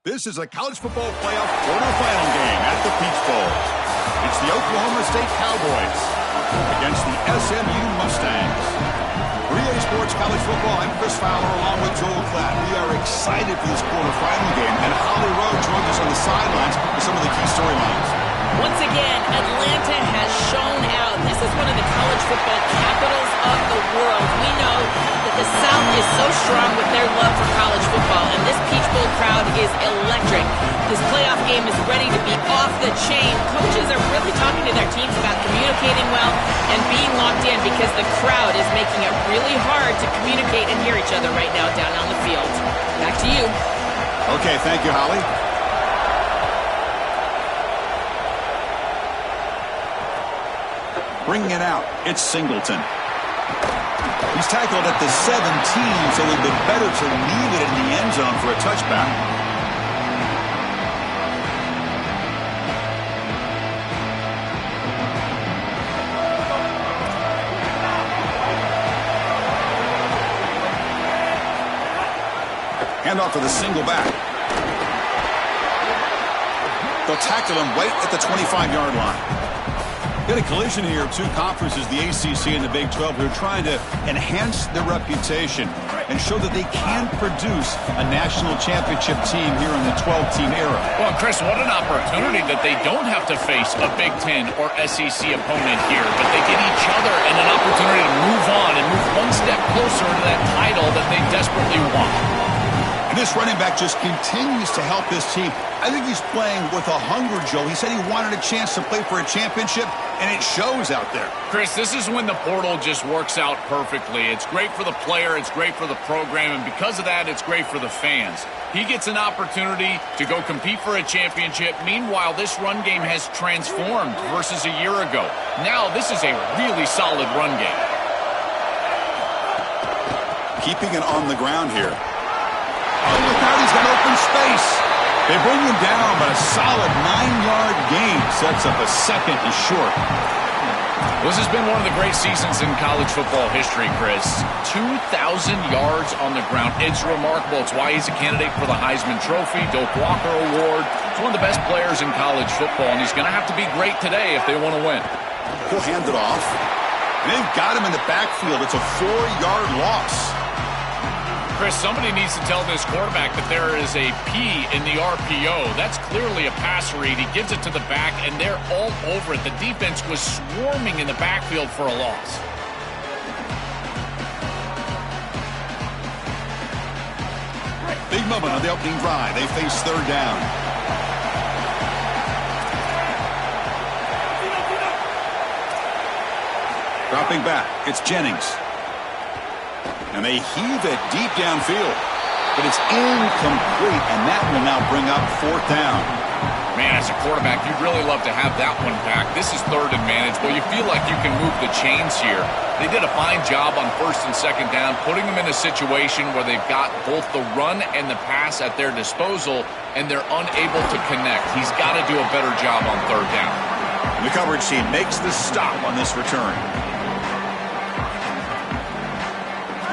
This is a college football playoff quarterfinal game at the Peach Bowl. It's the Oklahoma State Cowboys against the SMU Mustangs. 3A Sports College Football, I'm Chris Fowler along with Joel Klatt. We are excited for this quarterfinal game, and Holly Rowe joins us on the sidelines with some of the key storylines. Once again, Atlanta has shown out. This is one of the college football capitals of the world. We know that the South is so strong with their love for college football, and this Peach Bowl crowd is electric. This playoff game is ready to be off the chain. Coaches are really talking to their teams about communicating well and being locked in because the crowd is making it really hard to communicate and hear each other right now down on the field. Back to you. Okay, thank you, Holly. Bringing it out, it's Singleton. He's tackled at the 17, so it would have been better to leave it in the end zone for a touchback. Handoff to the single back. They'll tackle him right at the 25-yard line. Got a collision here of two conferences, the ACC and the Big 12, who are trying to enhance their reputation and show that they can produce a national championship team here in the 12-team era. Well, Chris, what an opportunity that they don't have to face a Big 10 or SEC opponent here, but they get each other and an opportunity to move on and move one step closer to that title that they desperately want. And this running back just continues to help this team. I think he's playing with a hunger, Joe. He said he wanted a chance to play for a championship, and it shows out there. Chris, this is when the portal just works out perfectly. It's great for the player, it's great for the program, and because of that, it's great for the fans. He gets an opportunity to go compete for a championship. Meanwhile, this run game has transformed versus a year ago. Now, this is a really solid run game. Keeping it on the ground here. Oh, look out, he's got open space. They bring him down, but a solid 9-yard gain sets up a second and short. This has been one of the great seasons in college football history, Chris. 2,000 yards on the ground. It's remarkable. It's why he's a candidate for the Heisman Trophy, Doak Walker Award. He's one of the best players in college football, and he's going to have to be great today if they want to win. He'll hand it off. And they've got him in the backfield. It's a 4-yard loss. Chris, somebody needs to tell this quarterback that there is a P in the RPO. That's clearly a pass read. He gives it to the back, and they're all over it. The defense was swarming in the backfield for a loss. Big moment on the opening drive. They face third down. Dropping back, it's Jennings. And they heave it deep downfield. But it's incomplete, and that will now bring up fourth down. Man, as a quarterback, you'd really love to have that one back. This is third and manageable. You feel like you can move the chains here. They did a fine job on first and second down, putting them in a situation where they've got both the run and the pass at their disposal, and they're unable to connect. He's got to do a better job on third down. And the coverage team makes the stop on this return.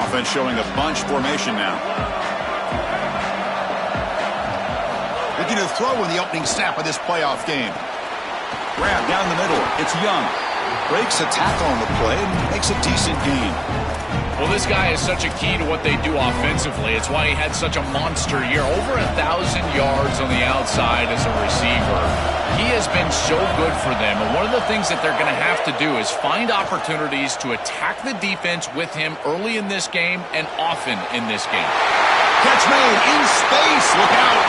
Offense showing a bunch formation now. Looking to throw in the opening snap of this playoff game. Grab down the middle. It's Young. Breaks a tackle on the play and makes a decent gain. Well, this guy is such a key to what they do offensively. It's why he had such a monster year. Over 1,000 yards on the outside as a receiver. He has been so good for them. And one of the things that they're going to have to do is find opportunities to attack the defense with him early in this game and often in this game. Catch made in space. Look out.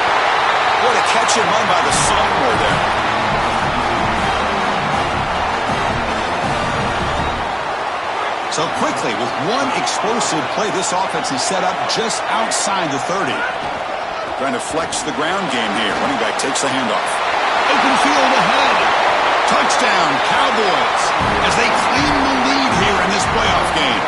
What a catch and run by the sophomore there. So quickly, with one explosive play, this offense is set up just outside the 30. Trying to flex the ground game here. Running back takes the handoff. Open field ahead. Touchdown, Cowboys, as they claim the lead here in this playoff game.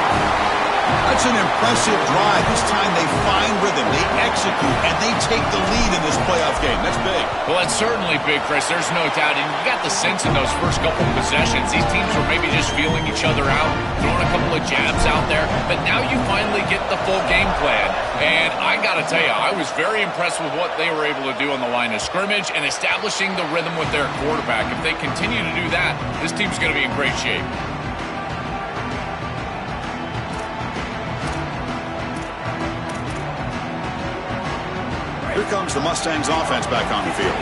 That's an impressive drive. This time they find rhythm, they execute, and they take the lead in this playoff game. That's big. Well, that's certainly big, Chris. There's no doubt. And you got the sense in those first couple of possessions, these teams were maybe just feeling each other out, throwing a couple of jabs out there. But now you finally get the full game plan. And I got to tell you, I was very impressed with what they were able to do on the line of scrimmage and establishing the rhythm with their quarterback. If they continue to do that, this team's going to be in great shape. Here comes the Mustangs offense back on the field.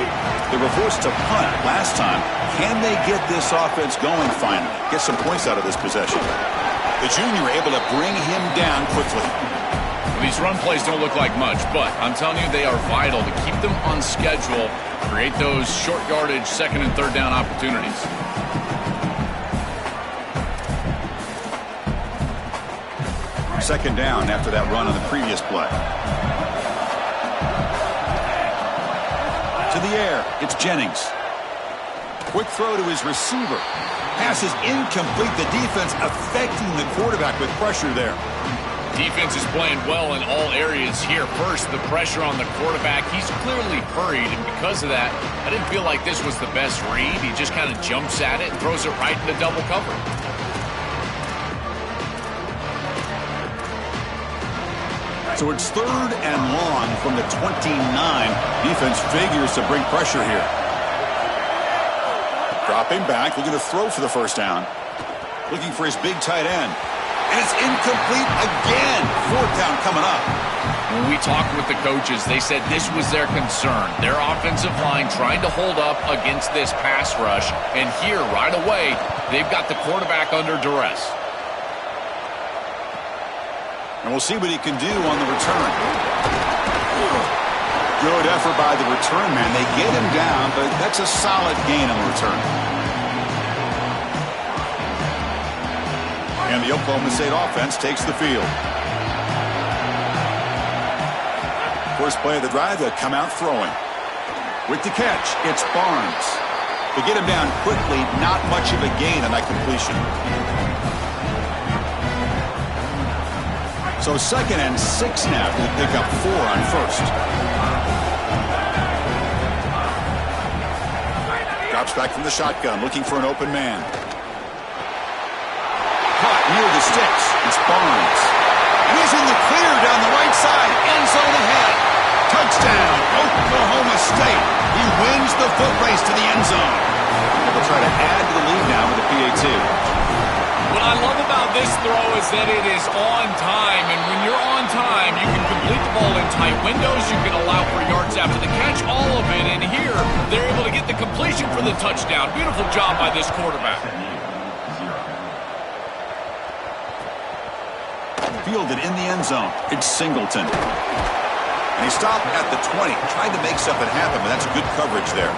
They were forced to punt last time. Can they get this offense going finally? Get some points out of this possession. The junior able to bring him down quickly. These run plays don't look like much, but I'm telling you they are vital to keep them on schedule, create those short yardage second and third down opportunities. Second down after that run on the previous play. To the air, it's Jennings. Quick throw to his receiver. Pass is incomplete. The defense affecting the quarterback with pressure there. Defense is playing well in all areas here. First, the pressure on the quarterback. He's clearly hurried, and because of that, I didn't feel like this was the best read. He just kind of jumps at it and throws it right into double cover. So it's third and long from the 29. Defense figures to bring pressure here. Dropping back, looking to throw for the first down. Looking for his big tight end. And it's incomplete again. Fourth down coming up. When we talked with the coaches, they said this was their concern. Their offensive line trying to hold up against this pass rush. And here, right away, they've got the quarterback under duress. And we'll see what he can do on the return. Good effort by the return man. They get him down, but that's a solid gain on the return. And the Oklahoma State offense takes the field. First play of the drive, they'll come out throwing. With the catch, it's Barnes. To get him down quickly, not much of a gain on that completion. So 2nd and 6 now to pick up 4 on first. Drops back from the shotgun, looking for an open man. Caught near the sticks. It's Barnes. And he's in the clear down the right side. End zone ahead. Touchdown, Oklahoma State. He wins the foot race to the end zone. They'll try to add to the lead now with a PAT. What I love about this throw is that it is on time, and when you're on time, you can complete the ball in tight windows, you can allow for yards after the catch, all of it, and here, they're able to get the completion for the touchdown. Beautiful job by this quarterback. Fielded in the end zone, it's Singleton. And he stopped at the 20, tried to make something happen, but that's good coverage there.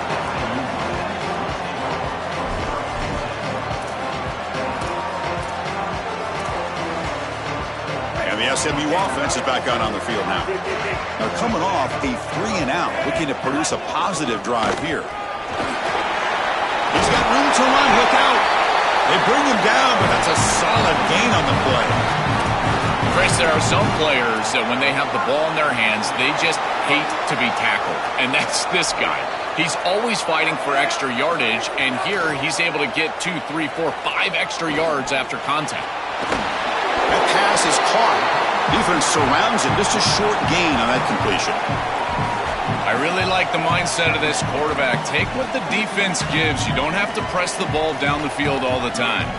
The SMU offense is back out on the field now. Now coming off a 3-and-out, looking to produce a positive drive here. He's got room to run. Look out. They bring him down, but that's a solid gain on the play. Chris, there are some players that when they have the ball in their hands, they just hate to be tackled. And that's this guy. He's always fighting for extra yardage, and here he's able to get 2, 3, 4, 5 extra yards after contact. That pass is caught. Defense surrounds him. Just a short gain on that completion. I really like the mindset of this quarterback. Take what the defense gives. You don't have to press the ball down the field all the time.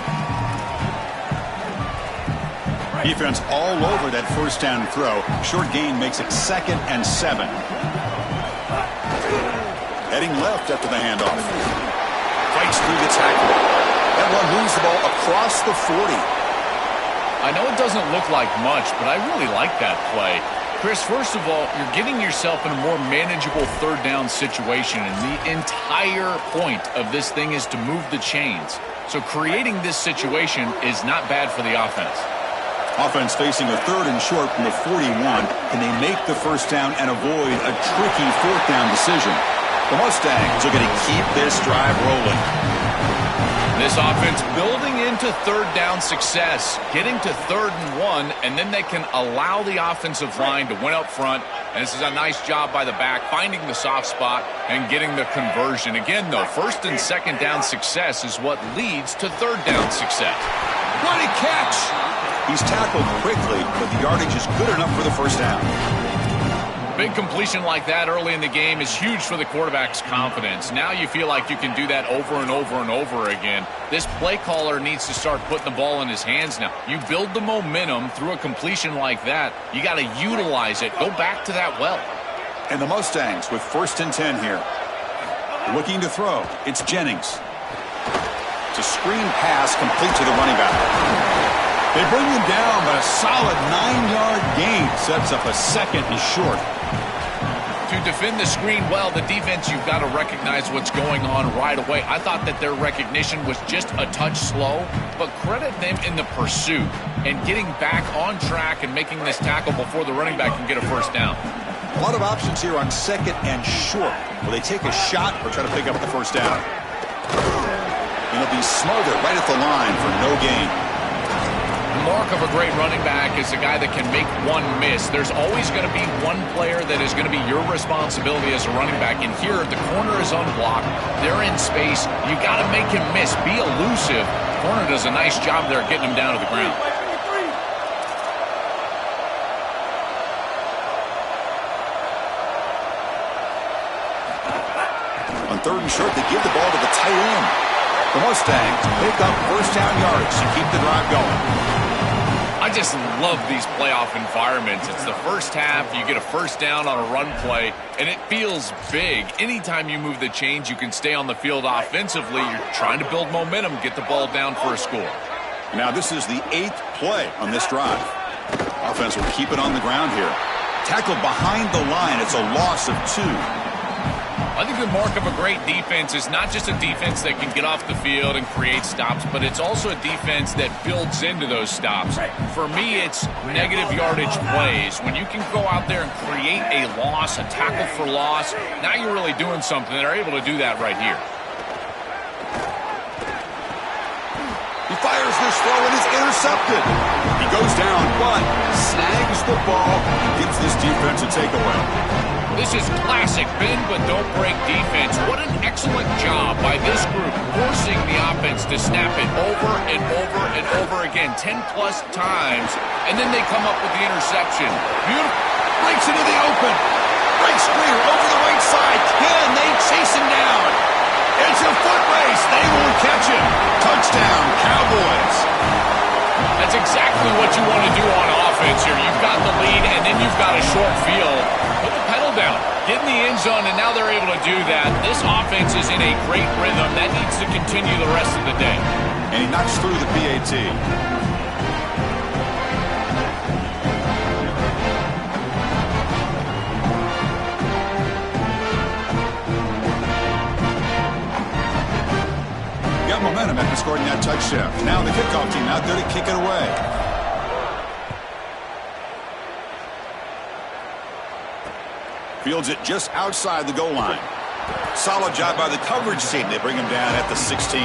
Defense all over that first down throw. Short gain makes it 2nd and 7. Heading left after the handoff. Fights through the tackle. That one moves the ball across the 40. I know it doesn't look like much, but I really like that play. Chris, first of all, you're getting yourself in a more manageable third down situation, and the entire point of this thing is to move the chains. So creating this situation is not bad for the offense. Offense facing a 3rd and short from the 41. Can they make the first down and avoid a tricky 4th down decision? The Mustangs are going to keep this drive rolling. This offense building into third down success, getting to 3rd and 1, and then they can allow the offensive line to win up front. And this is a nice job by the back, finding the soft spot and getting the conversion. Again, though, 1st and 2nd down success is what leads to 3rd down success. What a catch! He's tackled quickly, but the yardage is good enough for the first down. Big completion like that early in the game is huge for the quarterback's confidence. Now you feel like you can do that over and over and over again. This play caller needs to start putting the ball in his hands now. You build the momentum through a completion like that. You got to utilize it. Go back to that well. And the Mustangs with 1st and 10 here. Looking to throw. It's Jennings. It's a screen pass complete to the running back. They bring him down, but a solid 9-yard gain sets up a 2nd and short. To defend the screen well, the defense, you've got to recognize what's going on right away. I thought that their recognition was just a touch slow, but credit them in the pursuit and getting back on track and making this tackle before the running back can get a first down. A lot of options here on 2nd and short. Will they take a shot or try to pick up the first down? And it'll be smothered right at the line for no gain. The mark of a great running back is a guy that can make one miss. There's always going to be one player that is going to be your responsibility as a running back. And here, the corner is unblocked. They're in space. You got to make him miss. Be elusive. Corner does a nice job there getting him down to the ground. On 3rd and short, they give the ball to the tight end. The Mustangs pick up first down yards to keep the drive going. I just love these playoff environments. It's the first half. You get a first down on a run play, and it feels big. Anytime you move the chains, you can stay on the field offensively. You're trying to build momentum, get the ball down for a score. Now this is the 8th play on this drive. Offense will keep it on the ground here. Tackled behind the line. It's a loss of 2. I think the mark of a great defense is not just a defense that can get off the field and create stops, but it's also a defense that builds into those stops. For me, it's negative yardage plays. When you can go out there and create a loss, a tackle for loss, now you're really doing something. They're able to do that right here. He fires this throw and is intercepted. He goes down, but snags the ball and gives this defense a takeaway. This is classic bend but don't break defense. What an excellent job by this group, forcing the offense to snap it over and over and over again, 10-plus times, and then they come up with the interception. Beautiful. Breaks into the open. Breaks clear over the right side. Can they chase him down? It's a foot race. They won't catch him. Touchdown, Cowboys. That's exactly what you want to do on offense here. You've got the lead, and then you've got a short field. Put the pedal down. Get in the end zone, and now they're able to do that. This offense is in a great rhythm. That needs to continue the rest of the day. And he knocks through the PAT. Got momentum after scoring that touchdown. Now the kickoff team out there to kick it away. Fields it just outside the goal line. Solid job by the coverage team. They bring him down at the 16.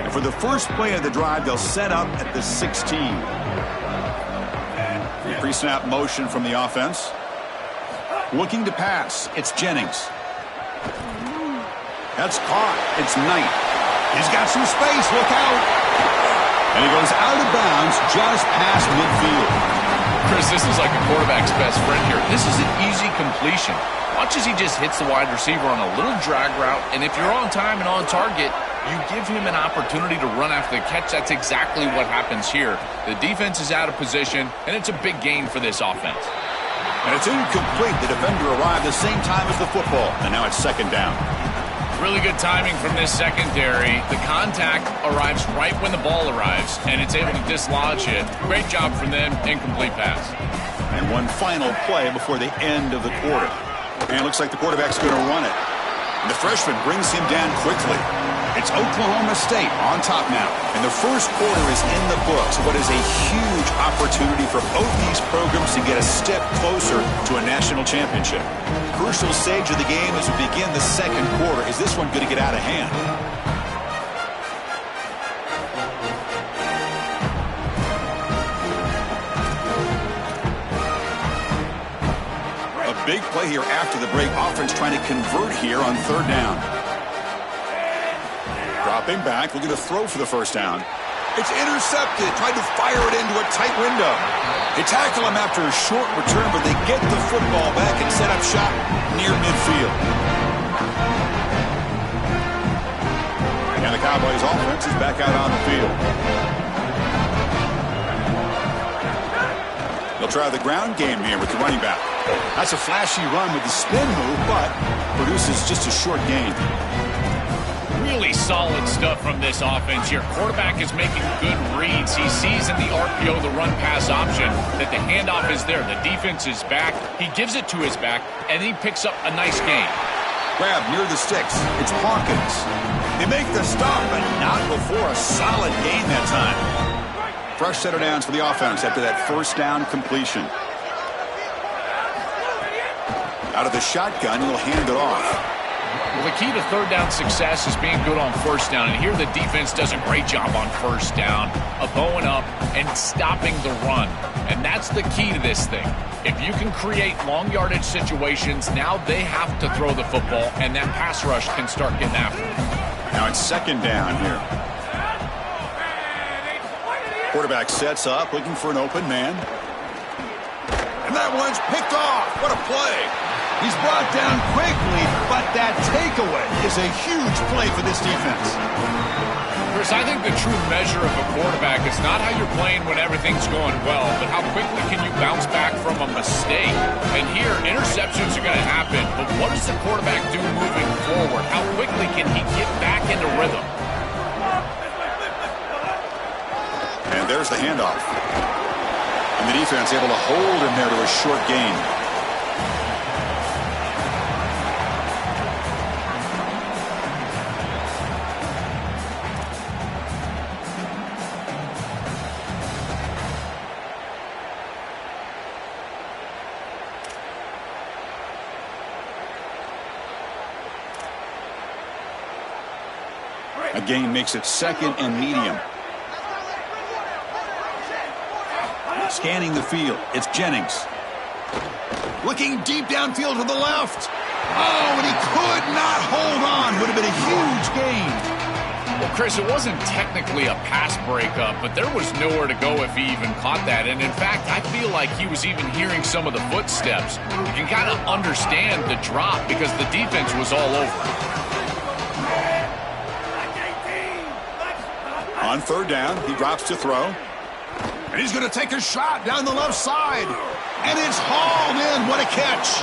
And for the first play of the drive, they'll set up at the 16. Pre-snap motion from the offense. Looking to pass. It's Jennings. That's caught. It's Knight. He's got some space. Look out. And he goes out of bounds just past midfield. Chris, this is like a quarterback's best friend here. This is an easy completion. Watch as he just hits the wide receiver on a little drag route, and if you're on time and on target, you give him an opportunity to run after the catch. That's exactly what happens here. The defense is out of position, and it's a big gain for this offense. And it's incomplete. The defender arrived the same time as the football, and now it's second down. Really good timing from this secondary. The contact arrives right when the ball arrives, and it's able to dislodge it. Great job from them. Incomplete pass. And one final play before the end of the quarter. And it looks like the quarterback's going to run it. And the freshman brings him down quickly. It's Oklahoma State on top now. And the first quarter is in the books. What is a huge opportunity for both these programs to get a step closer to a national championship. Crucial stage of the game as we begin the second quarter. Is this one going to get out of hand? A big play here after the break. Offense trying to convert here on third down. Dropping back, looking to throw for the first down. It's intercepted, tried to fire it into a tight window. They tackle him after a short return, but they get the football back and set up shop near midfield. And the Cowboys offense is back out on the field. They'll try the ground game here with the running back. That's a flashy run with the spin move, but produces just a short gain. Really solid stuff from this offense here. Quarterback is making good reads. He sees in the RPO, the run-pass option, that the handoff is there. The defense is back. He gives it to his back, and he picks up a nice gain. Grab near the sticks. It's Hawkins. They make the stop, but not before a solid gain that time. Fresh set of downs for the offense after that first down completion. Out of the shotgun, he'll hand it off. Well, the key to third down success is being good on first down. And here the defense does a great job on first down, of bowing up and stopping the run. And that's the key to this thing. If you can create long yardage situations, now they have to throw the football, and that pass rush can start getting after it. Now it's second down here. Quarterback sets up, looking for an open man. And that one's picked off. What a play. He's brought down quickly, but that takeaway is a huge play for this defense. Chris, I think the true measure of a quarterback is not how you're playing when everything's going well, but how quickly can you bounce back from a mistake. And here, interceptions are going to happen, but what does the quarterback do moving forward? How quickly can he get back into rhythm? And there's the handoff. And the defense able to hold him there to a short gain. A gain makes it second and medium. Scanning the field, it's Jennings. Looking deep downfield to the left. Oh, and he could not hold on. Would have been a huge gain. Well, Chris, it wasn't technically a pass breakup, but there was nowhere to go if he even caught that. And in fact, I feel like he was even hearing some of the footsteps. You can kind of understand the drop because the defense was all over him. On third down, he drops to throw. And he's going to take a shot down the left side. And it's hauled in. What a catch.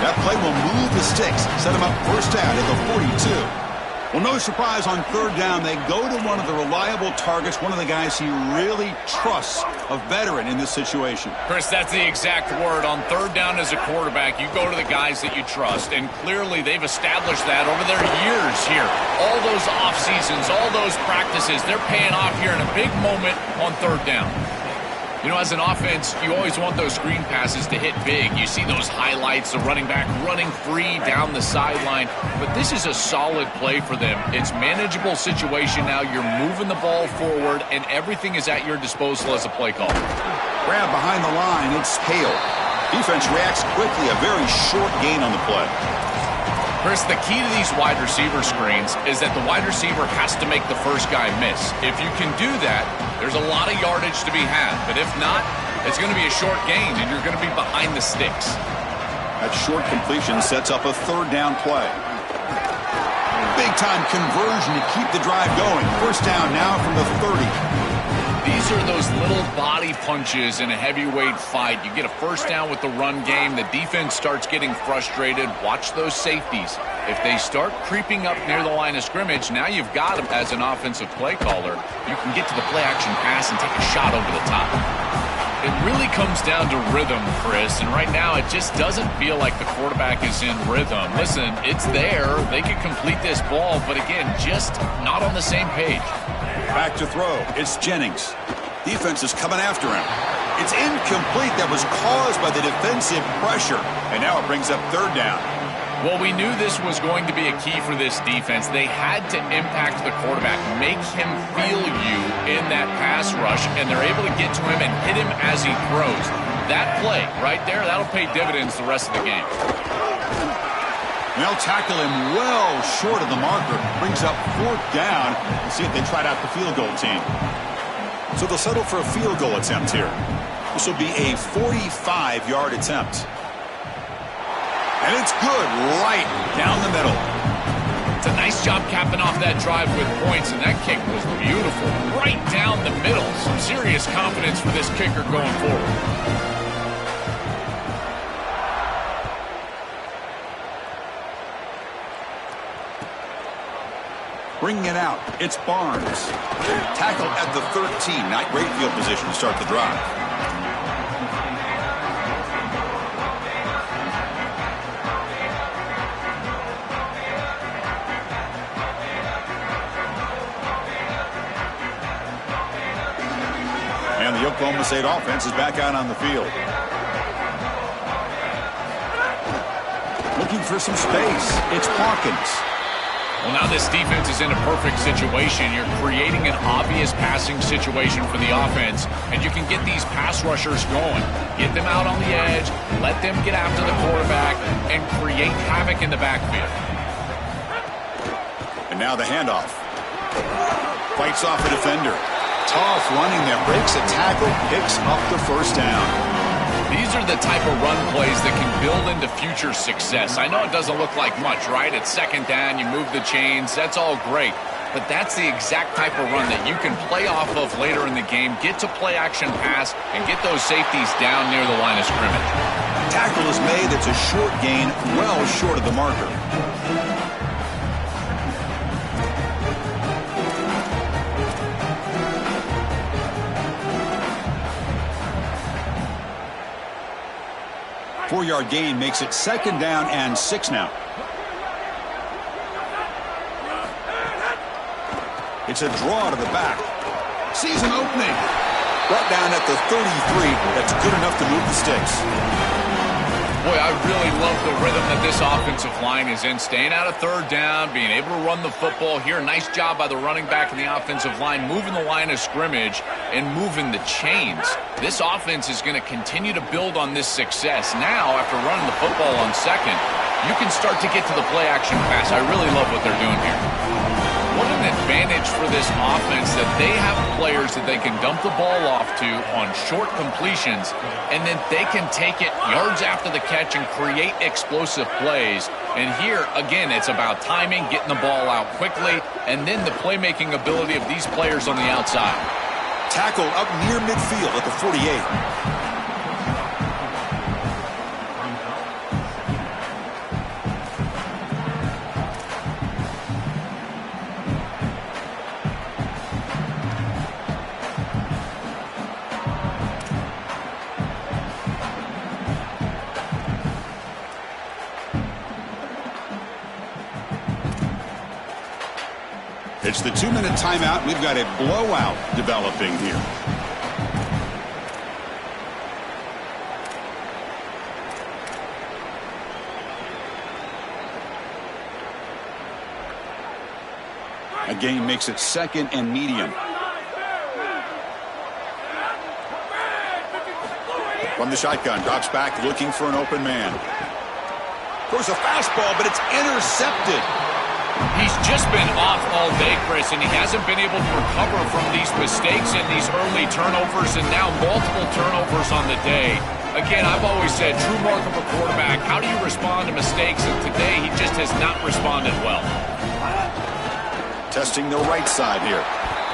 That play will move the sticks. Set him up first down at the 42. Well, no surprise on third down. They go to one of the reliable targets, one of the guys he really trusts, a veteran in this situation. Chris, that's the exact word. On third down as a quarterback, you go to the guys that you trust. And clearly they've established that over their years here. All those off seasons, all those practices, they're paying off here in a big moment on third down. You know, as an offense, you always want those screen passes to hit big. You see those highlights, the running back running free down the sideline. But this is a solid play for them. It's manageable situation now. You're moving the ball forward, and everything is at your disposal as a play caller. Grab behind the line. It's Hale. Defense reacts quickly. A very short gain on the play. Chris, the key to these wide receiver screens is that the wide receiver has to make the first guy miss. If you can do that, there's a lot of yardage to be had. But if not, it's going to be a short gain, and you're going to be behind the sticks. That short completion sets up a third down play. Big-time conversion to keep the drive going. First down now from the 30. These are those little body punches in a heavyweight fight. You get a first down with the run game. The defense starts getting frustrated. Watch those safeties. If they start creeping up near the line of scrimmage, now you've got them as an offensive play caller. You can get to the play-action pass and take a shot over the top. It really comes down to rhythm, Chris, and right now it just doesn't feel like the quarterback is in rhythm. Listen, it's there. They can complete this ball, but again, just not on the same page. Back to throw. It's Jennings. Defense is coming after him. It's incomplete. That was caused by the defensive pressure, and now it brings up third down. Well, we knew this was going to be a key for this defense. They had to impact the quarterback, make him feel you in that pass rush, and they're able to get to him and hit him as he throws. That play right there, that'll pay dividends the rest of the game. They'll tackle him well short of the marker. Brings up fourth down. We'll see if they tried out the field goal team. So they'll settle for a field goal attempt here. This will be a 45-yard attempt. And it's good right down the middle. It's a nice job capping off that drive with points, and that kick was beautiful. Right down the middle. Some serious confidence for this kicker going forward. Bringing it out, it's Barnes. Tackle at the 13. Not great field position to start the drive. And the Oklahoma State offense is back out on the field. Looking for some space. It's Hawkins. Well, now this defense is in a perfect situation. You're creating an obvious passing situation for the offense, and you can get these pass rushers going. Get them out on the edge, let them get after the quarterback, and create havoc in the backfield. And now the handoff. Fights off a defender. Tough running that breaks a tackle, picks up the first down. These are the type of run plays that can build into future success. I know it doesn't look like much, right? It's second down, you move the chains, that's all great. But that's the exact type of run that you can play off of later in the game, get to play action pass, and get those safeties down near the line of scrimmage. Tackle is made, that's a short gain, well short of the marker. Four-yard gain makes it second down and 6 now. It's a draw to the back. Sees an opening. Brought down at the 33. That's good enough to move the sticks. Boy, I really love the rhythm that this offensive line is in. Staying out of third down, being able to run the football here. Nice job by the running back and the offensive line, moving the line of scrimmage and moving the chains. This offense is going to continue to build on this success. Now, after running the football on second, you can start to get to the play-action pass. I really love what they're doing here. What an advantage for this offense that they have players that they can dump the ball off to on short completions, and then they can take it yards after the catch and create explosive plays. And here, again, it's about timing, getting the ball out quickly, and then the playmaking ability of these players on the outside. Tackle up near midfield at the 48. It's the 2-minute timeout. We've got a blowout developing here. A gain makes it second and medium. From the shotgun, drops back looking for an open man. Throws a fastball, but it's intercepted. He's just been off all day, Chris, and he hasn't been able to recover from these mistakes and these early turnovers, and now multiple turnovers on the day. Again, I've always said, true mark of a quarterback, how do you respond to mistakes? And today, he just has not responded well. Testing the right side here.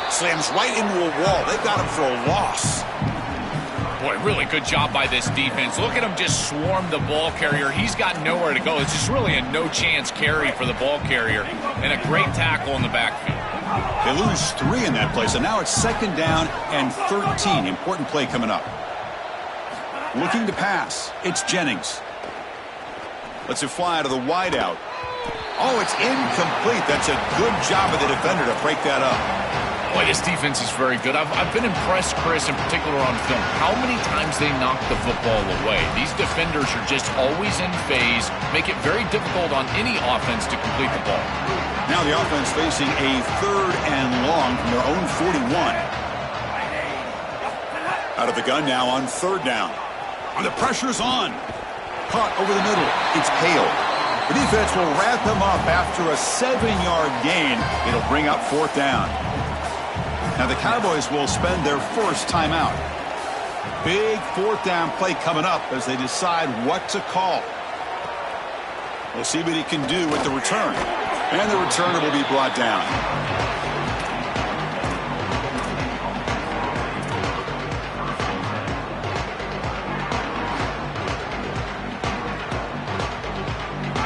Slams right into a wall. They got him for a loss. Boy, really good job by this defense. Look at him just swarm the ball carrier. He's got nowhere to go. It's just really a no-chance carry for the ball carrier, and a great tackle in the backfield. They lose 3 in that play, so now it's second down and 13. Important play coming up. Looking to pass. It's Jennings. Lets it fly to the wideout. Oh, it's incomplete. That's a good job of the defender to break that up. Boy, this defense is very good. I've been impressed, Chris, in particular on film, how many times they knock the football away. These defenders are just always in phase, make it very difficult on any offense to complete the ball. Now the offense facing a 3rd and long from their own 41. Out of the gun now on 3rd down. And the pressure's on. Caught over the middle. It's Hale. The defense will wrap him up after a 7-yard gain. It'll bring up 4th down. Now the Cowboys will spend their first timeout. Big 4th down play coming up as they decide what to call. We'll see what he can do with the return. And the returner will be brought down.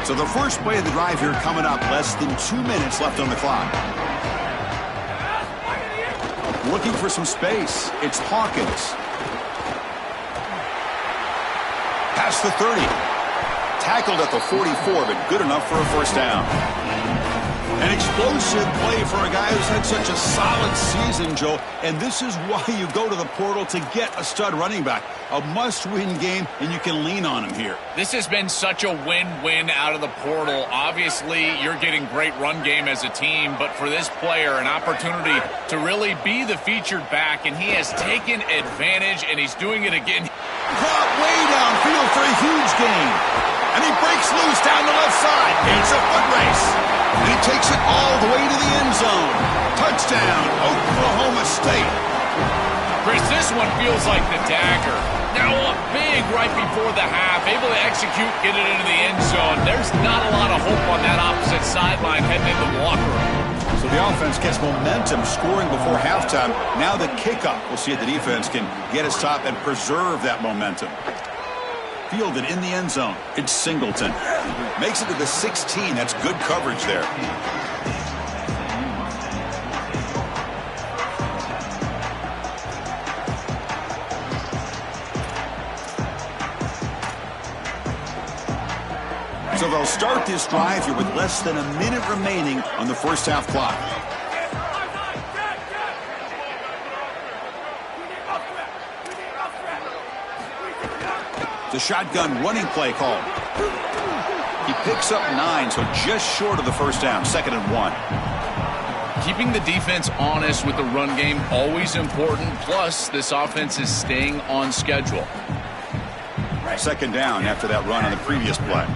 So the first play of the drive here coming up. Less than 2 minutes left on the clock. Looking for some space. It's Hawkins. Past the 30. Tackled at the 44, but good enough for a first down. An explosive play for a guy who's had such a solid season, Joe. And this is why you go to the portal to get a stud running back. A must-win game, and you can lean on him here. This has been such a win-win out of the portal. Obviously, you're getting great run game as a team, but for this player, an opportunity to really be the featured back, and he has taken advantage, and he's doing it again. Caught way downfield for a huge gain. And he breaks loose down the left side. It's a foot race. And he takes it all the way to the end zone. Touchdown, Oklahoma State. Chris, this one feels like the dagger. Now up big right before the half, able to execute, get it into the end zone. There's not a lot of hope on that opposite sideline heading into the locker room. So the offense gets momentum, scoring before halftime. Now the kickoff. We'll see if the defense can get a stop and preserve that momentum. Fielded in the end zone. It's Singleton. Makes it to the 16. That's good coverage there. So they'll start this drive here with less than a minute remaining on the first half clock. The shotgun running play called. He picks up 9, so just short of the first down, 2nd and 1. Keeping the defense honest with the run game, always important. Plus, this offense is staying on schedule. 2nd down after that run on the previous play.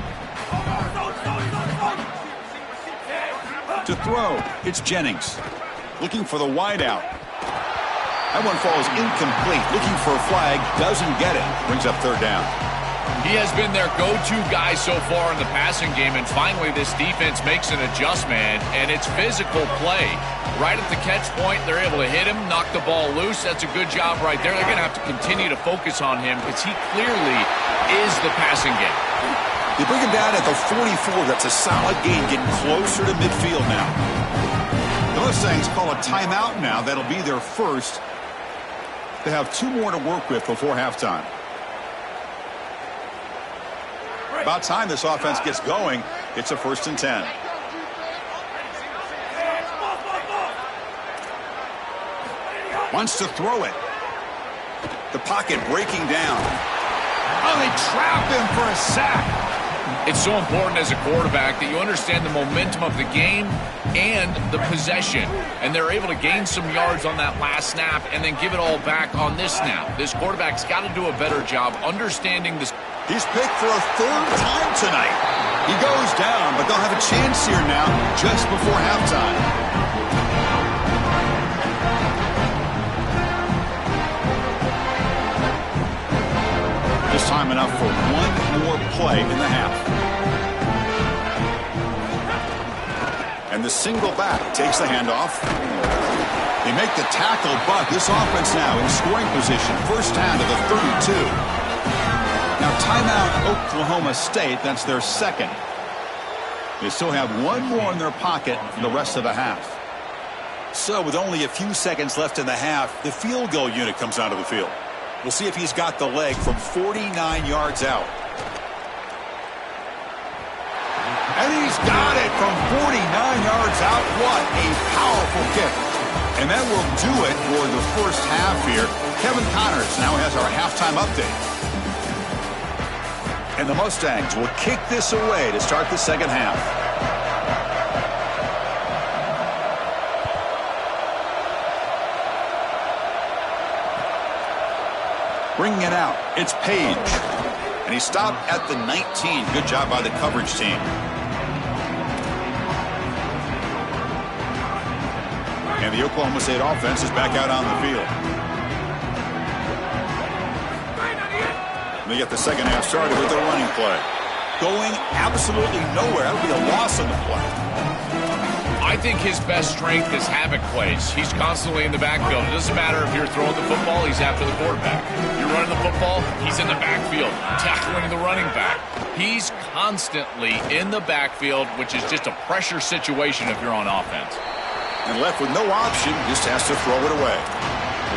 To throw, it's Jennings. Looking for the wideout. That one falls incomplete. Looking for a flag, doesn't get it. Brings up 3rd down. He has been their go-to guy so far in the passing game, and finally this defense makes an adjustment, and it's physical play. Right at the catch point, they're able to hit him, knock the ball loose. That's a good job right there. They're going to have to continue to focus on him because he clearly is the passing game. They bring him down at the 44. That's a solid gain, getting closer to midfield now. The Mustangs call a timeout now. That'll be their first. They have 2 more to work with before halftime. About time this offense gets going. It's a 1st and 10. Wants to throw it. The pocket breaking down. Oh, they trap him for a sack. It's so important as a quarterback that you understand the momentum of the game and the possession. And they're able to gain some yards on that last snap and then give it all back on this snap. This quarterback's got to do a better job understanding this. He's picked for a 3rd time tonight. He goes down, but they'll have a chance here now just before halftime. This time enough for one more play in the half. And the single back takes the handoff. They make the tackle, but this offense now in scoring position. First down to the 32. Now timeout Oklahoma State. That's their 2nd. They still have 1 more in their pocket for the rest of the half. So with only a few seconds left in the half, the field goal unit comes out of the field. We'll see if he's got the leg from 49 yards out. And he's got it from 49 yards out. What a powerful kick. And that will do it for the first half here. Kevin Connors now has our halftime update. And the Mustangs will kick this away to start the second half. Bringing it out, it's Page. And he stopped at the 19. Good job by the coverage team. And the Oklahoma State offense is back out on the field. They get the second half started with their running play. Going absolutely nowhere. That would be a loss on the play. I think his best strength is havoc plays. He's constantly in the backfield. It doesn't matter if you're throwing the football, he's after the quarterback. You're running the football, he's in the backfield, tackling the running back. He's constantly in the backfield, which is just a pressure situation if you're on offense. And left with no option, just has to throw it away.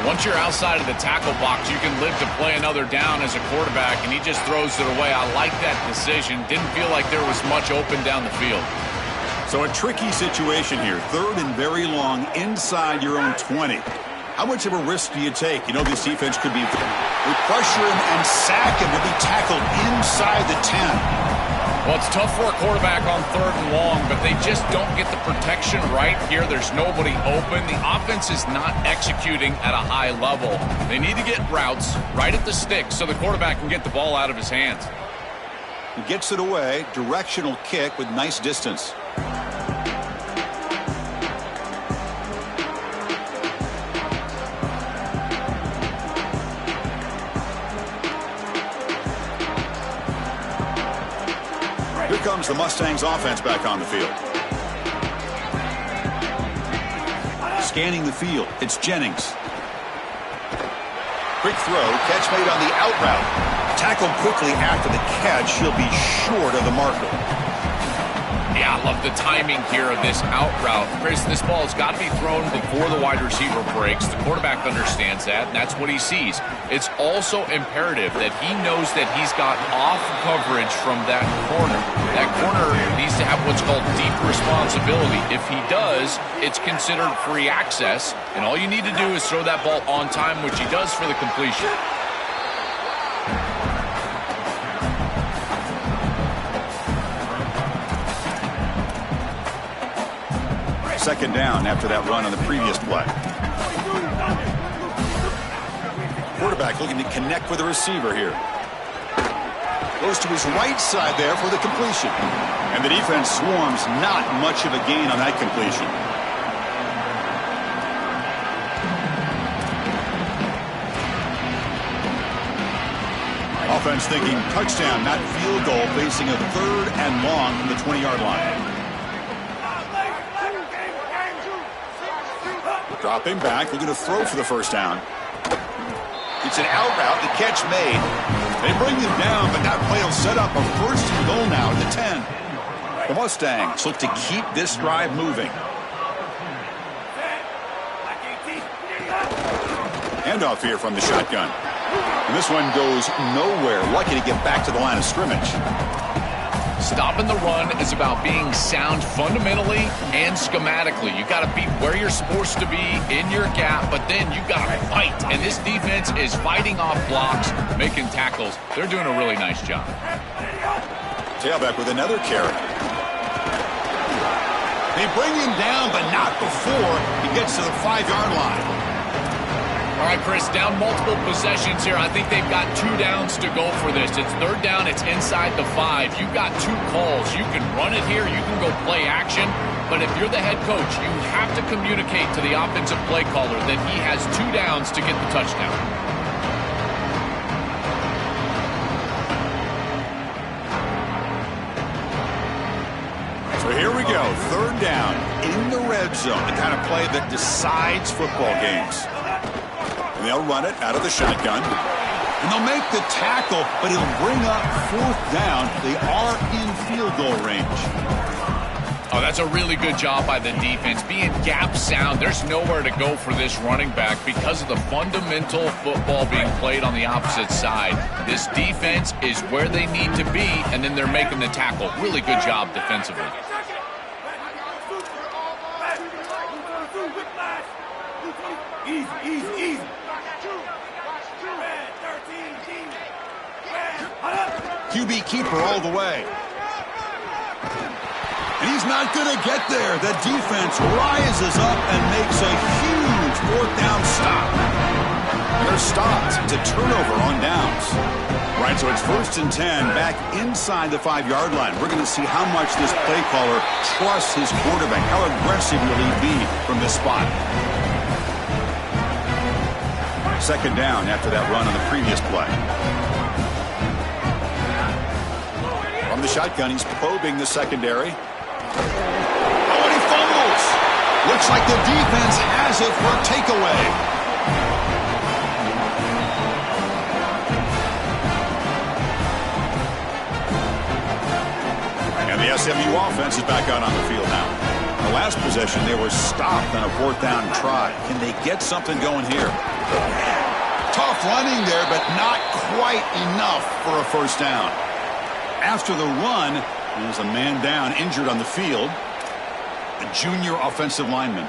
Once you're outside of the tackle box, you can live to play another down as a quarterback, and he just throws it away. I like that decision. Didn't feel like there was much open down the field. So a tricky situation here. Third and very long inside your own 20. How much of a risk do you take? You know this defense could be pressure him and sack him. He'll be tackled inside the 10. Well, it's tough for a quarterback on third and long, but they just don't get the protection right here. There's nobody open. The offense is not executing at a high level. They need to get routes right at the stick so the quarterback can get the ball out of his hands. He gets it away. Directional kick with nice distance. Here comes the Mustangs offense back on the field. Scanning the field, it's Jennings. Quick throw, catch made on the out route. Tackled quickly after the catch, he'll be short of the marker. Yeah, I love the timing here of this out route. Chris, this ball has got to be thrown before the wide receiver breaks. The quarterback understands that, and that's what he sees. It's also imperative that he knows that he's got off coverage from that corner. That corner needs to have what's called deep responsibility. If he does, it's considered free access, and all you need to do is throw that ball on time, which he does for the completion. Second down after that run on the previous play. Quarterback looking to connect with the receiver here. Goes to his right side there for the completion. And the defense swarms, not much of a gain on that completion. Offense thinking touchdown, not field goal, facing a third and long from the 20-yard line. Dropping back, looking to throw for the first down. It's an out route, the catch made. They bring him down, but that play will set up a first and goal now at the 10. The Mustangs look to keep this drive moving. Handoff here from the shotgun. And this one goes nowhere. Lucky to get back to the line of scrimmage. Stopping the run is about being sound fundamentally and schematically. You got to be where you're supposed to be in your gap, but then you got to fight. And this defense is fighting off blocks, making tackles. They're doing a really nice job. Tailback with another carry. They bring him down, but not before he gets to the 5-yard line. All right, Chris, down multiple possessions here. I think they've got 2 downs to go for this. It's third down. It's inside the 5. You've got 2 calls. You can run it here. You can go play action. But if you're the head coach, you have to communicate to the offensive play caller that he has 2 downs to get the touchdown. So here we go. Third down in the red zone. The kind of play that decides football games. And they'll run it out of the shotgun. And they'll make the tackle, but it'll bring up fourth down. They are in field goal range. Oh, that's a really good job by the defense. Being gap sound, there's nowhere to go for this running back because of the fundamental football being played on the opposite side. This defense is where they need to be, and then they're making the tackle. Really good job defensively. Easy. QB keeper all the way. And he's not going to get there. The defense rises up and makes a huge fourth down stop. And they're stopped. It's a turnover on downs. Right, so it's 1st and 10 back inside the 5-yard line. We're going to see how much this play caller trusts his quarterback. How aggressive will he be from this spot? 2nd down after that run on the previous play. From the shotgun, he's probing the secondary. Oh, and he fumbles. Looks like the defense has it for a takeaway. And the SMU offense is back out on the field now. The last possession, they were stopped on a 4th down try. Can they get something going here? Tough running there, but not quite enough for a 1st down. After the run, there's a man down, injured on the field. A junior offensive lineman.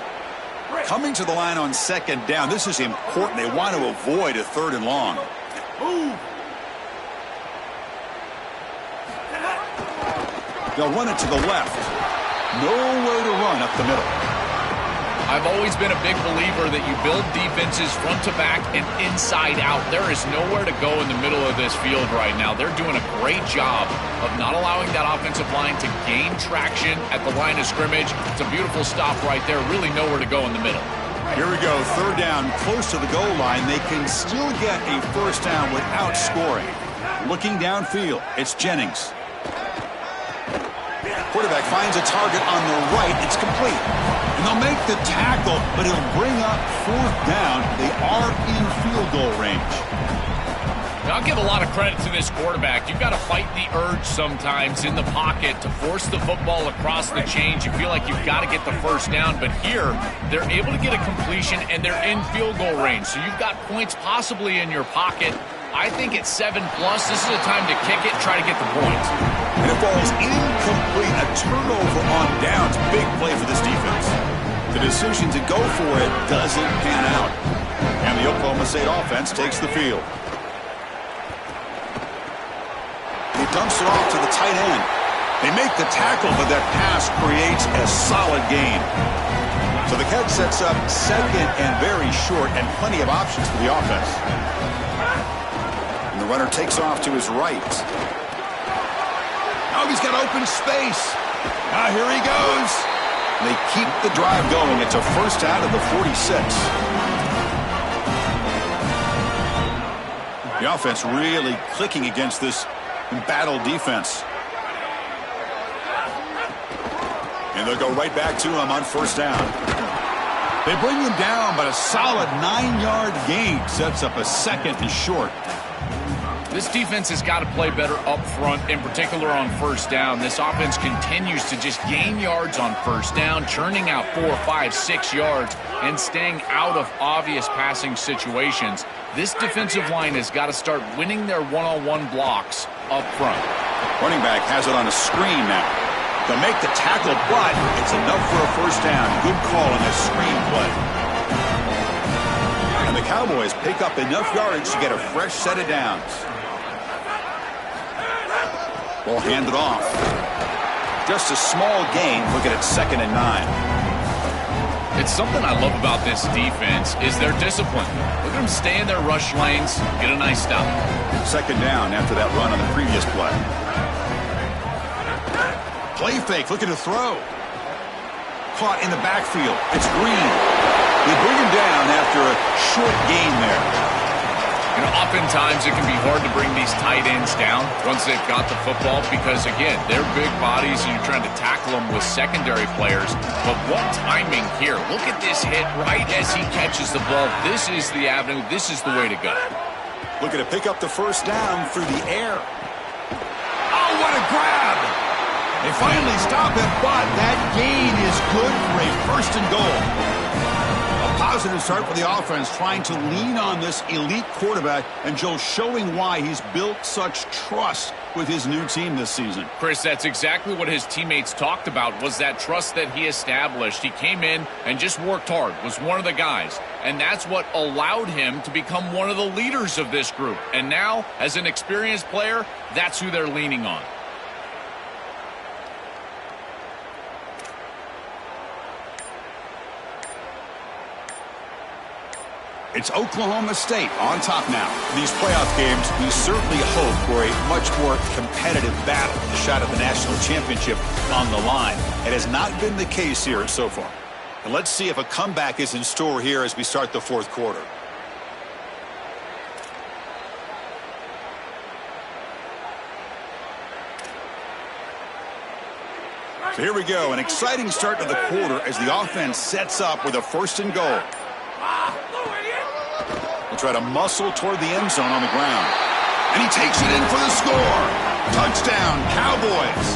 Coming to the line on 2nd down. This is important. They want to avoid a 3rd and long. Move. They'll run it to the left. Nowhere to run up the middle. I've always been a big believer that you build defenses front to back and inside out. There is nowhere to go in the middle of this field right now. They're doing a great job of not allowing that offensive line to gain traction at the line of scrimmage. It's a beautiful stop right there. Really nowhere to go in the middle. Here we go. 3rd down, close to the goal line. They can still get a 1st down without scoring. Looking downfield, it's Jennings. Quarterback finds a target on the right. It's complete. And they'll make the tackle, but it'll bring up 4th down. They are in field goal range. Now, I'll give a lot of credit to this quarterback. You've got to fight the urge sometimes in the pocket to force the football across the chains. You feel like you've got to get the 1st down, but here they're able to get a completion and they're in field goal range. So you've got points possibly in your pocket. I think it's 7+. This is a time to kick it, try to get the points. And it falls incomplete. A turnover on downs. Big play for this defense. The decision to go for it doesn't pan out. And the Oklahoma State offense takes the field. He dumps it off to the tight end. They make the tackle, but that pass creates a solid gain. So the catch sets up 2nd and very short and plenty of options for the offense. And the runner takes off to his right. Oh, he's got open space. Now here he goes. They keep the drive going. It's a 1st out of the 46. The offense really clicking against this embattled defense. And they'll go right back to him on 1st down. They bring him down, but a solid 9-yard gain sets up a 2nd and short. This defense has got to play better up front, in particular on 1st down. This offense continues to just gain yards on 1st down, churning out 4, 5, 6 yards, and staying out of obvious passing situations. This defensive line has got to start winning their one-on-one blocks up front. Running back has it on a screen now. They'll make the tackle, but it's enough for a 1st down. Good call on this screen play. And the Cowboys pick up enough yards to get a fresh set of downs. Ball handed off. Just a small gain. Look at it, 2nd and 9. It's something I love about this defense is their discipline. Look at them stay in their rush lanes, get a nice stop. 2nd down after that run on the previous play. Play fake, looking to throw. Caught in the backfield. It's Green. They bring him down after a short gain there. You know, oftentimes it can be hard to bring these tight ends down once they've got the football because, again, they're big bodies and you're trying to tackle them with secondary players. But what timing here. Look at this hit right as he catches the ball. This is the avenue. This is the way to go. Looking to pick up the 1st down through the air. Oh, what a grab! They finally stop him, but that gain is good for a first and goal. A positive start for the offense, trying to lean on this elite quarterback, and Joe showing why he's built such trust with his new team this season. Chris, that's exactly what his teammates talked about, was that trust that he established. He came in and just worked hard, was one of the guys, and that's what allowed him to become one of the leaders of this group. And now, as an experienced player, that's who they're leaning on. It's Oklahoma State on top now. In these playoff games, we certainly hope for a much more competitive battle, a shot at the national championship on the line. It has not been the case here so far. And let's see if a comeback is in store here as we start the fourth quarter. So here we go, an exciting start to the quarter as the offense sets up with a first and goal. He'll try to muscle toward the end zone on the ground. And he takes it in for the score. Touchdown, Cowboys.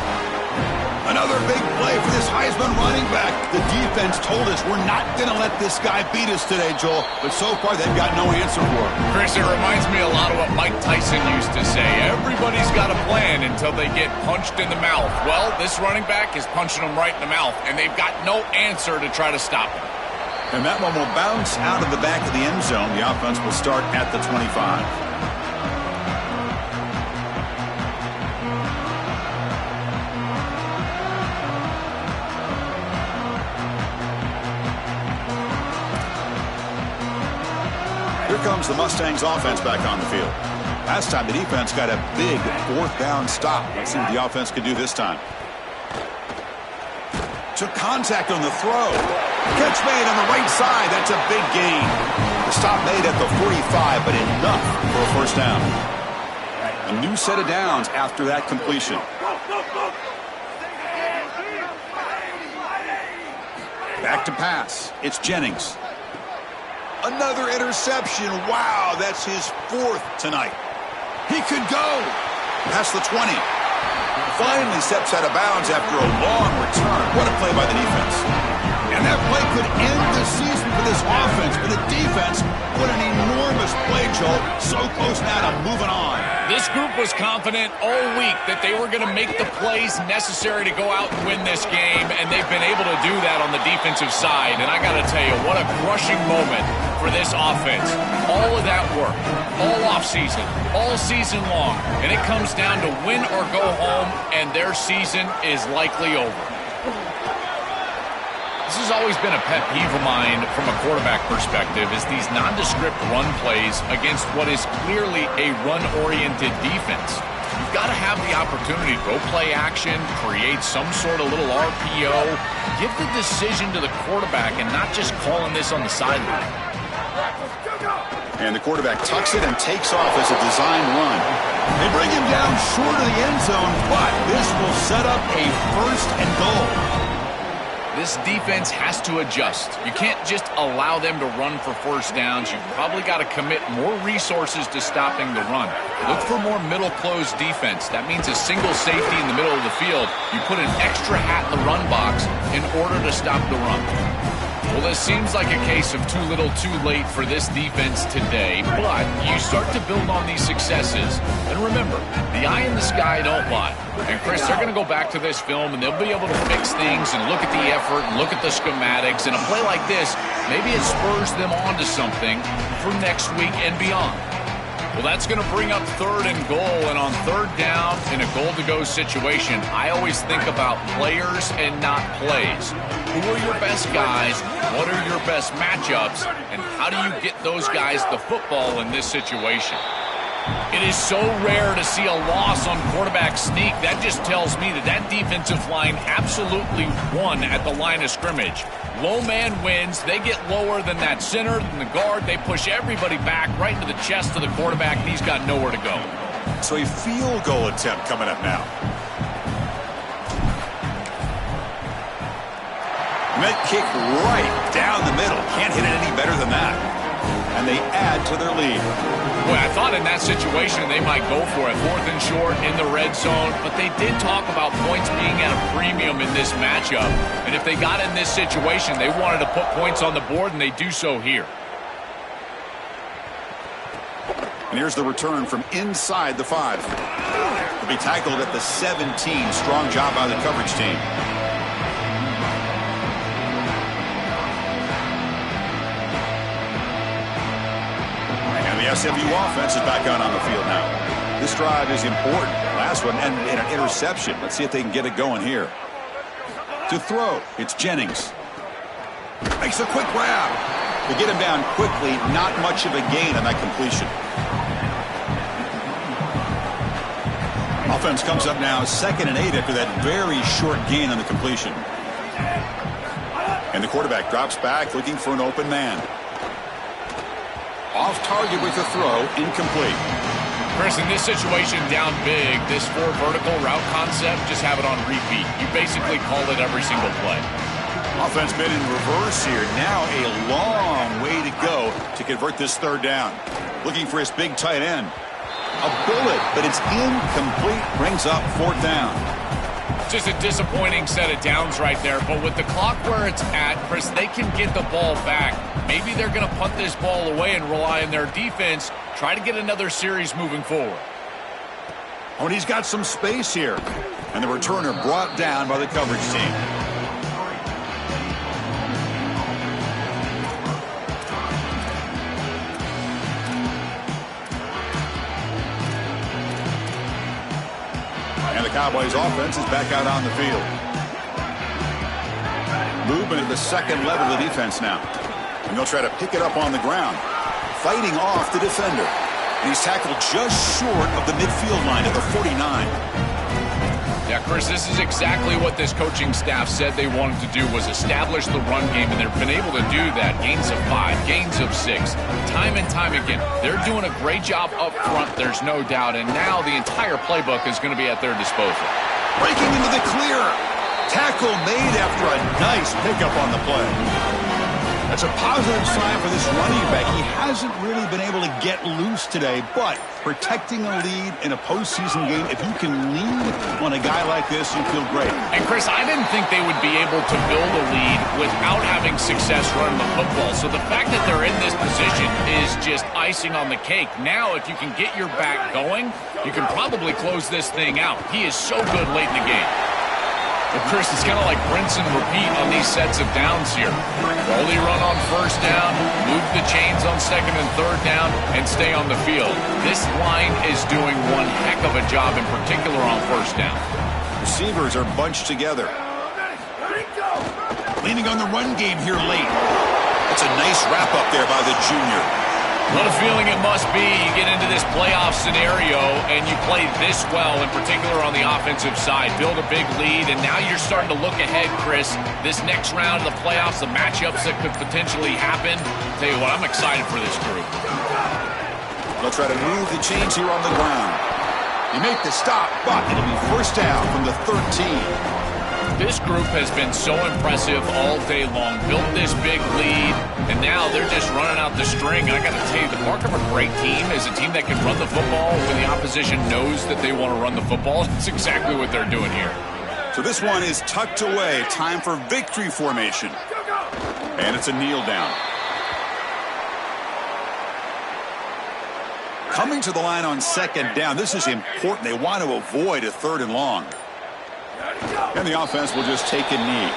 Another big play for this Heisman running back. The defense told us we're not going to let this guy beat us today, Joel. But so far, they've got no answer for him. Chris, it reminds me a lot of what Mike Tyson used to say. Everybody's got a plan until they get punched in the mouth. Well, this running back is punching them right in the mouth, and they've got no answer to try to stop him. And that one will bounce out of the back of the end zone. The offense will start at the 25. Here comes the Mustangs offense back on the field. Last time the defense got a big fourth down stop. Let's see what the offense can do this time. Took contact on the throw. Catch made on the right side. That's a big gain. The stop made at the 45, but enough for a first down. A new set of downs after that completion. Back to pass. It's Jennings. Another interception. Wow, that's his fourth tonight. He could go past the 20. Finally steps out of bounds after a long return. What a play by the defense. And that play could end the season for this offense. But the defense put an enormous play, Joel. So close now to moving on. This group was confident all week that they were going to make the plays necessary to go out and win this game, and they've been able to do that on the defensive side. And I got to tell you, what a crushing moment for this offense. All of that work, all offseason, all season long, and it comes down to win or go home, and their season is likely over. This has always been a pet peeve of mine from a quarterback perspective, is these nondescript run plays against what is clearly a run-oriented defense. You've got to have the opportunity to go play action, create some sort of little RPO, give the decision to the quarterback and not just calling this on the sideline. And the quarterback tucks it and takes off as a design run. They bring him down short of the end zone, but this will set up a first and goal. This defense has to adjust. You can't just allow them to run for first downs. You've probably got to commit more resources to stopping the run. Look for more middle close defense. That means a single safety in the middle of the field. You put an extra hat in the run box in order to stop the run. Well, this seems like a case of too little too late for this defense today, but you start to build on these successes. And remember, the eye in the sky don't lie. And, Chris, they're going to go back to this film, and they'll be able to fix things and look at the effort and look at the schematics. And a play like this, maybe it spurs them on to something for next week and beyond. Well, that's going to bring up third and goal, and on third down in a goal-to-go situation, I always think about players and not plays. Who are your best guys? What are your best matchups? And how do you get those guys the football in this situation? It is so rare to see a loss on quarterback sneak. That just tells me that that defensive line absolutely won at the line of scrimmage. Low man wins. They get lower than that center, than the guard. They push everybody back right into the chest of the quarterback, and he's got nowhere to go. So a field goal attempt coming up now. And that kick right down the middle. Can't hit it any better than that. and they add to their lead. Boy, I thought in that situation they might go for it. 4th and short in the red zone, but they did talk about points being at a premium in this matchup. And if they got in this situation, they wanted to put points on the board, and they do so here. And here's the return from inside the 5. He'll be tackled at the 17. Strong job by the coverage team. And the SMU offense is back out on the field now. This drive is important. Last one ended in an interception. Let's see if they can get it going here. To throw, it's Jennings. Makes a quick grab. They get him down quickly. Not much of a gain on that completion. Offense comes up now 2nd and 8 after that very short gain on the completion. And the quarterback drops back looking for an open man. Off target with the throw, incomplete. Chris, in this situation down big, this 4 vertical route concept, just have it on repeat. You basically call it every single play. Offense been in reverse here. Now a long way to go to convert this 3rd down. Looking for his big tight end. A bullet, but it's incomplete. Brings up 4th down. Just a disappointing set of downs right there, but with the clock where it's at, Chris, they can get the ball back. Maybe they're going to punt this ball away and rely on their defense, try to get another series moving forward. Oh, and he's got some space here. And the returner brought down by the coverage team. And the Cowboys offense is back out on the field. Movement at the 2nd level of the defense now. And they'll try to pick it up on the ground. Fighting off the defender. And he's tackled just short of the midfield line at the 49. Yeah, Chris, this is exactly what this coaching staff said they wanted to do, was establish the run game, and they've been able to do that. Gains of 5, gains of 6, time and time again. They're doing a great job up front, there's no doubt, and now the entire playbook is going to be at their disposal. Breaking into the clear. Tackle made after a nice pickup on the play. That's a positive sign for this running back. He hasn't really been able to get loose today, but protecting a lead in a postseason game, if you can lean on a guy like this, you feel great. And, Chris, I didn't think they would be able to build a lead without having success running the football. So the fact that they're in this position is just icing on the cake. Now, if you can get your back going, you can probably close this thing out. He is so good late in the game. Well, Chris, it's kind of like rinse and repeat on these sets of downs here. Only run on 1st down, move the chains on 2nd and 3rd down, and stay on the field. This line is doing one heck of a job, in particular on 1st down. Receivers are bunched together. Leaning on the run game here late. That's a nice wrap up there by the junior. What a feeling it must be. You get into this playoff scenario and you play this well, in particular on the offensive side. Build a big lead, and now you're starting to look ahead, Chris. This next round of the playoffs, the matchups that could potentially happen. Tell you what, I'm excited for this group. They'll try to move the chains here on the ground. You make the stop, but it'll be 1st down from the 13. This group has been so impressive all day long. Built this big lead, and now they're just running out the string. I got to tell you, the mark of a great team is a team that can run the football when the opposition knows that they want to run the football. That's exactly what they're doing here. So this one is tucked away. Time for victory formation. And it's a kneel down. Coming to the line on 2nd down. This is important. They want to avoid a 3rd and long. And the offense will just take a knee.